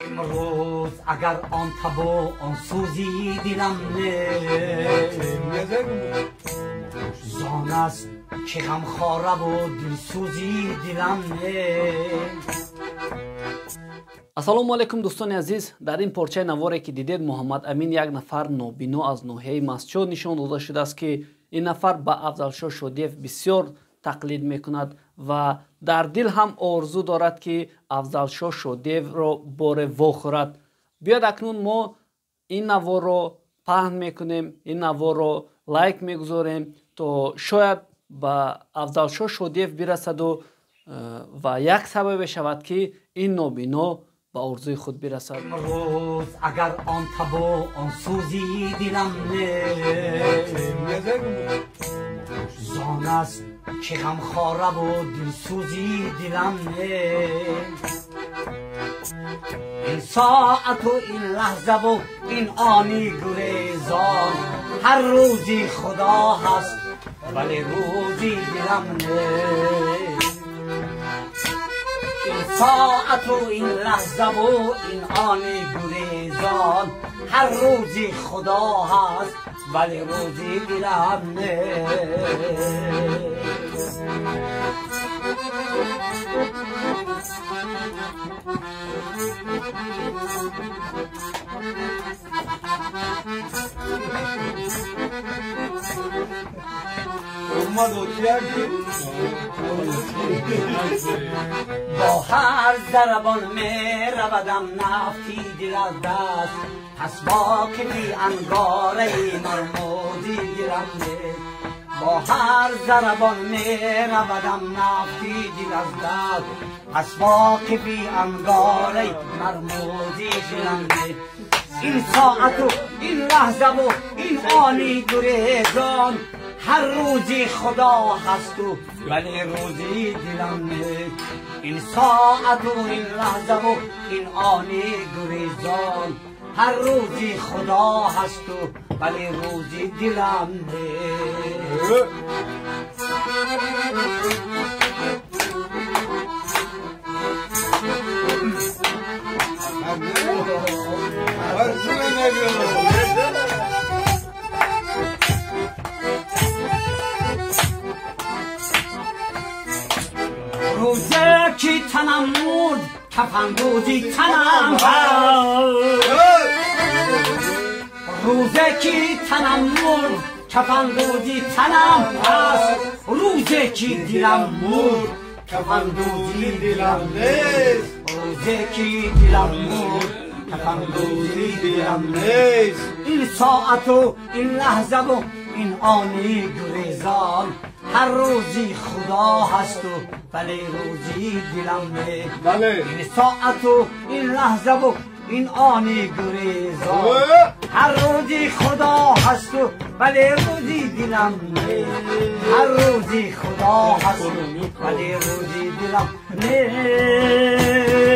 امروز اگر آن تب و آن سوزی دلم نه زان است که غم خواره و دلسوزی دلم نه. ассалому алайкум дӯстони азиз, дар ин порчаи наворе ки дидед Муҳаммад Амин як нафар нобино аз ноҳияи Масчод нишон дода шудааст ки ин нафар ба Афзалшоҳ Шодиев бисёр тақлид мекунад ва дар дил ҳам орзу дорад ки Афзалшоҳ Шодиевро боре вохӯрад. биёед акнун мо ин наворро паҳн мекунем, ин наворро лайк мегузорем то шояд ба Афзалшоҳ Шодиев бирасаду ва як сабабе шавад ки ин нобино ба орзуи худ бирасад. امروز اگر آن تب و آن سوزی دلم نه زان است که غم خواره و دلسوزی دلم نه. این ساعت و این لحظه و این آنی گریزان هر روزی خدا هست ولی روزی دلم نه. این ساعت و این لحظه و این آن گریزان هر روزی خدا هست ولی روزی دلم نه. با هر ضربان می رودم نفتی دل از دست پس با که بی انگاره مرموزی گیرم ده. با هر ضربان می رودم نفتی دل از دست پس با که بی انگاره مرموزی گیرم ده. این ساعت و این لحظه و این آنی گریزان هر روزی خدا هست و ولی روزی دلم نه. این ساعت و این لحظه و این آنی گریزان هر روزی خدا هست و ولی روزی دلم نه. روزه کی تنم مرد کفن روزی تنم هست. روزه کی تنم مرد کفن روزی تنم هست. روزه کی دلم مرد کفن روزی دلم نیست. روزه کی دلم مرد کفن روزی دلم نیست. این ساعت و این لحظه و این آنی گریزان هر روزی خدا هست و ولی روزی دلم نه. این ساعت و این لحظه و این آنی گریزان هر روزی خدا هست و ولی روزی دلم نه. هر روزی خدا هست و ولی روزی دلم نه.